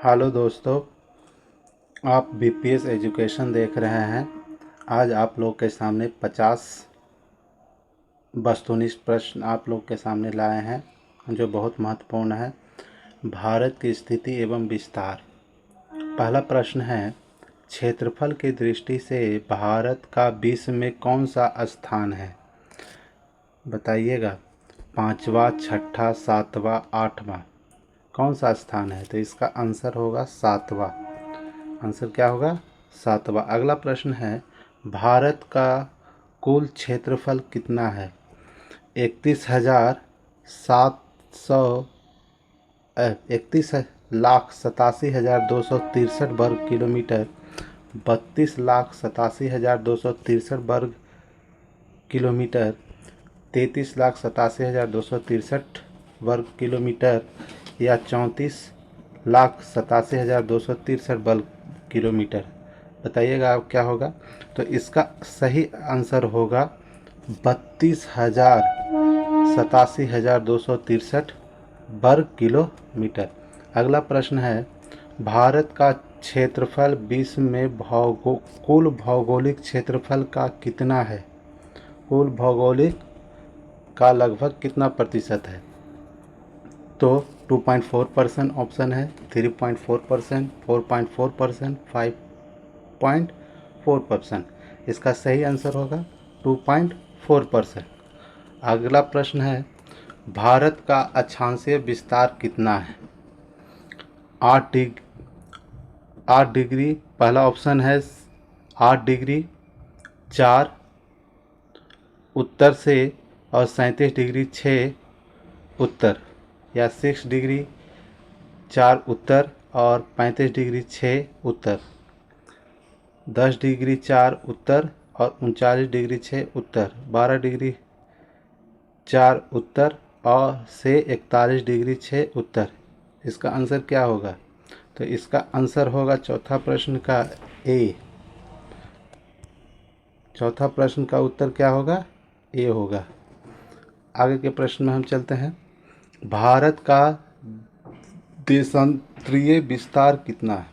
Hello दोस्तों, आप BPS education देख रहे हैं। आज आप लोग के सामने 50 वस्तुनिष्ठ प्रश्न आप लोग के सामने लाए हैं जो बहुत महत्वपूर्ण है। भारत की स्थिति एवं विस्तार। पहला प्रश्न है, क्षेत्रफल की दृष्टि से भारत का विश्व में कौन सा स्थान है? बताइएगा, पाँचवा, छठा, सातवां, आठवां, कौन सा स्थान है? तो इसका आंसर होगा सातवां। आंसर क्या होगा? सातवां। अगला प्रश्न है, भारत का कुल क्षेत्रफल कितना है? 31,87,263 वर्ग किलोमीटर, 32,87,263 वर्ग किलोमीटर, 33,87,263 वर्ग किलोमीटर या 34,87,263 वर्ग किलोमीटर। बताइएगा आप क्या होगा? तो इसका सही आंसर होगा 32,87,263 वर्ग किलोमीटर। अगला प्रश्न है, भारत का क्षेत्रफल विश्व में कुल भौगोलिक क्षेत्रफल का कितना है? कुल भौगोलिक का लगभग कितना प्रतिशत है? तो 2.4% ऑप्शन है, 3.4%, 4.4%, 5.4%। इसका सही आंसर होगा 2.4%। अगला प्रश्न है, भारत का अक्षांशीय विस्तार कितना है? 8 डिग्री। पहला ऑप्शन है 8 डिग्री 4 उत्तर से और 37 डिग्री 6 उत्तर, या 6 डिग्री 4 उत्तर और 35 डिग्री 6 उत्तर, 10 डिग्री 4 उत्तर और 39 डिग्री 6 उत्तर, 12 डिग्री 4 उत्तर और से 41 डिग्री 6 उत्तर। इसका आंसर क्या होगा? तो इसका आंसर होगा चौथा प्रश्न का ए। चौथा प्रश्न का उत्तर क्या होगा? ए होगा। आगे के प्रश्न में हम चलते हैं। भारत का देशांतरीय विस्तार कितना है?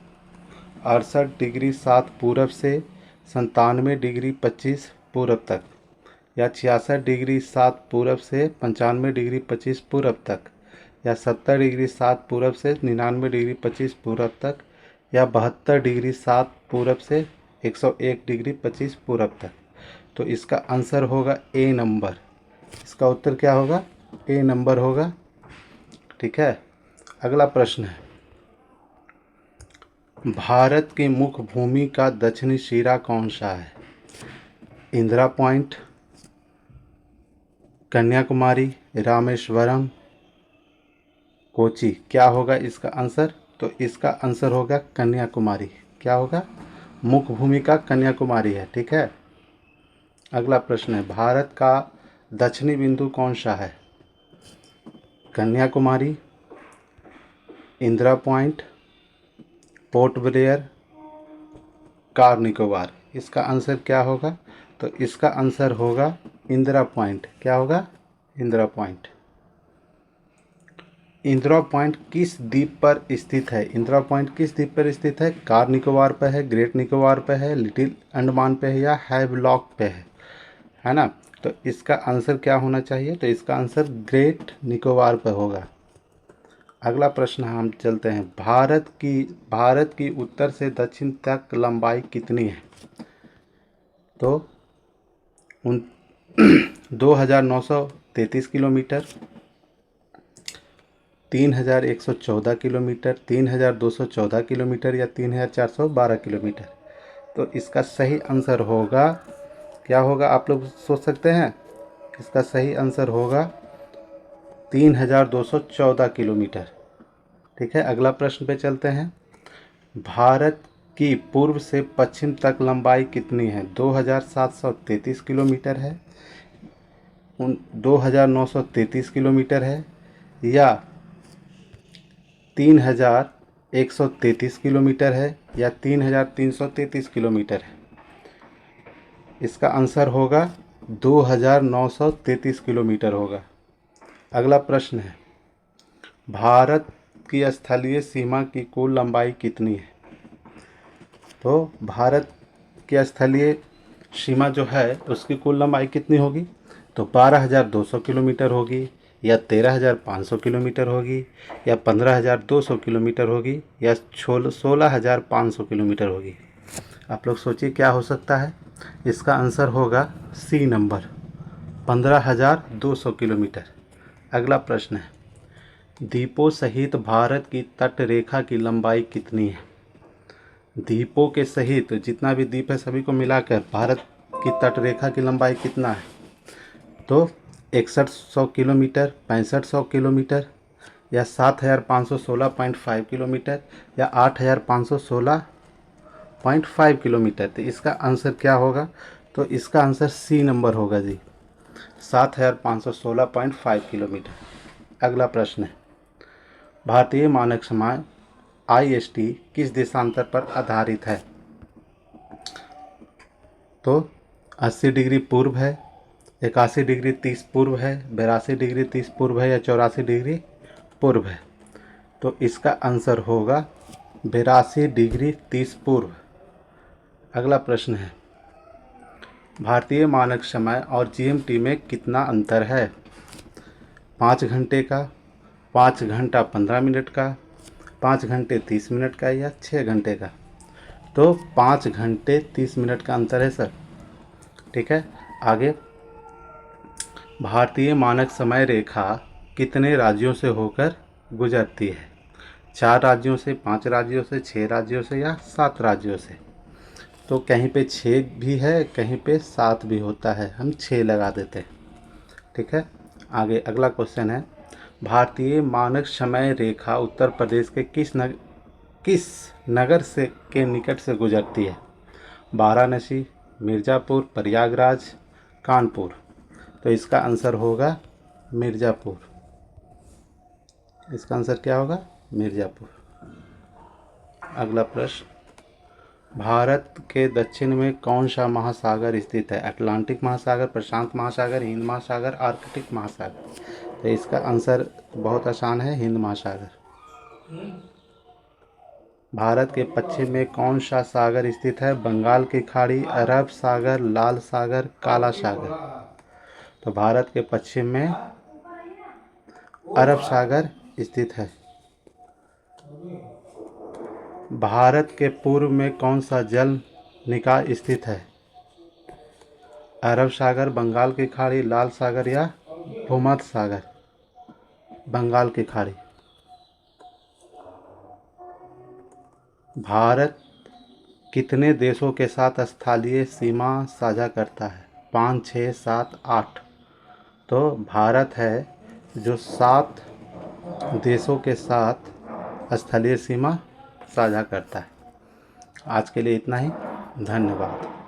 68 डिग्री 7 पूरब से 97 डिग्री 25 पूरब तक, या 66 डिग्री 7 पूरब से 95 डिग्री 25 पूरब तक, या 70 डिग्री 7 पूरब से 99 डिग्री 25 पूरब तक, या 72 डिग्री 7 पूरब से 101 डिग्री 25 पूरब तक। तो इसका आंसर होगा ए नंबर। इसका उत्तर क्या होगा? ए नंबर होगा। ठीक है। अगला प्रश्न है, भारत की मुख्य भूमि का दक्षिणी सिरा कौन सा है? इंदिरा पॉइंट, कन्याकुमारी, रामेश्वरम, कोची। क्या होगा इसका आंसर? तो इसका आंसर होगा कन्याकुमारी। क्या होगा? मुख्य भूमि का कन्याकुमारी है। ठीक है। अगला प्रश्न है, भारत का दक्षिणी बिंदु कौन सा है? Kanyakumari, Indira point, port Blair, car Nicobar. इसका आंसर क्या होगा? तो इसका आंसर होगा इंदिरा पॉइंट। क्या होगा? इंदिरा पॉइंट। इंदिरा पॉइंट किस द्वीप पर स्थित है? इंदिरा पॉइंट किस द्वीप पर स्थित है? कार निकोबार पे है, ग्रेट निकोबार पे है, लिटिल अंडमान पे है, या हैवलॉक पे है ना? तो इसका आंसर क्या होना चाहिए? तो इसका आंसर ग्रेट निकोबार पे होगा। अगला प्रश्न हम चलते हैं, भारत की उत्तर से दक्षिण तक लंबाई कितनी है? तो 2,933 किलोमीटर, 3,114 किलोमीटर, 3,214 किलोमीटर, या 3,412 किलोमीटर। तो इसका सही आंसर होगा, क्या होगा आप लोग सोच सकते हैं? इसका सही आंसर होगा 3,214 किलोमीटर। ठीक है। अगला प्रश्न पे चलते हैं, भारत की पूर्व से पश्चिम तक लंबाई कितनी है? 2,733 किलोमीटर है, 2,933 किलोमीटर है, या 3,133 किलोमीटर है, या 3,333 किलोमीटर है। इसका आंसर होगा 2,933 किलोमीटर होगा। अगला प्रश्न है, भारत की स्थलीय सीमा की कुल लंबाई कितनी है? तो भारत की स्थलीय सीमा जो है उसकी कुल लंबाई कितनी होगी? तो 12,200 किलोमीटर होगी, या 13,500 किलोमीटर होगी, या 15,200 किलोमीटर होगी, या 16,500 किलोमीटर होगी। आप लोग सोचिए क्या हो सकता है। इसका आंसर होगा सी नंबर, 15,200 किलोमीटर। अगला प्रश्न है, द्वीपों सहित भारत की तट रेखा की लंबाई कितनी है? द्वीपों के सहित जितना भी द्वीप है सभी को मिलाकर भारत की तट रेखा की लंबाई कितना है? तो 6100 किलोमीटर, 6500 किलोमीटर, या 7516.5 किलोमीटर, या 8516.5 किलोमीटर। तो इसका आंसर क्या होगा? तो इसका आंसर सी नंबर होगा जी, 7516.5 किलोमीटर। अगला प्रश्न है, भारतीय मानक समय IST किस देशांतर पर आधारित है? तो 80 डिग्री पूर्व है, 81 डिग्री 30 पूर्व है, 82 डिग्री 30 पूर्व है, या 84 डिग्री पूर्व है। तो इसका आंसर होगा 82 डिग्री 30 पूर्व। अगला प्रश्न है, भारतीय मानक समय और GMT में कितना अंतर है? 5 घंटे का, 5 घंटा 15 मिनट का, 5 घंटे 30 मिनट का, या 6 घंटे का? तो 5 घंटे 30 मिनट का अंतर है सर। ठीक है, आगे, भारतीय मानक समय रेखा कितने राज्यों से होकर गुजरती है? 4 राज्यों से, 5 राज्यों से, 6 राज्यों से, या 7 राज्यों से? तो कहीं पे 6 भी है, कहीं पे 7 भी होता है, हम 6 लगा देते हैं। ठीक है, आगे अगला क्वेश्चन है, भारतीय मानक समय रेखा उत्तर प्रदेश के किस नगर से के निकट से गुजरती है? वाराणसी, मिर्ज़ापुर, प्रयागराज, कानपुर। तो इसका आंसर होगा मिर्ज़ापुर। इसका आंसर क्या होगा? मिर्ज़ापुर। अगला प्रश्न, भारत के दक्षिण में कौन सा महासागर स्थित है? अटलांटिक महासागर, प्रशांत महासागर, हिंद महासागर, आर्कटिक महासागर। तो इसका आंसर बहुत आसान है, हिंद महासागर। भारत के पश्चिम में कौन सा सागर स्थित है? बंगाल की खाड़ी, अरब सागर, लाल सागर, काला सागर। तो भारत के पश्चिम में अरब सागर स्थित है। भारत के पूर्व में कौन सा जल निकाय स्थित है? अरब सागर, बंगाल की खाड़ी, लाल सागर, या भूमध्य सागर? बंगाल की खाड़ी। भारत कितने देशों के साथ स्थलीय सीमा साझा करता है? 5, 6, 7, 8। तो भारत है जो 7 देशों के साथ स्थलीय सीमा साझा करता है। आज के लिए इतना ही, धन्यवाद।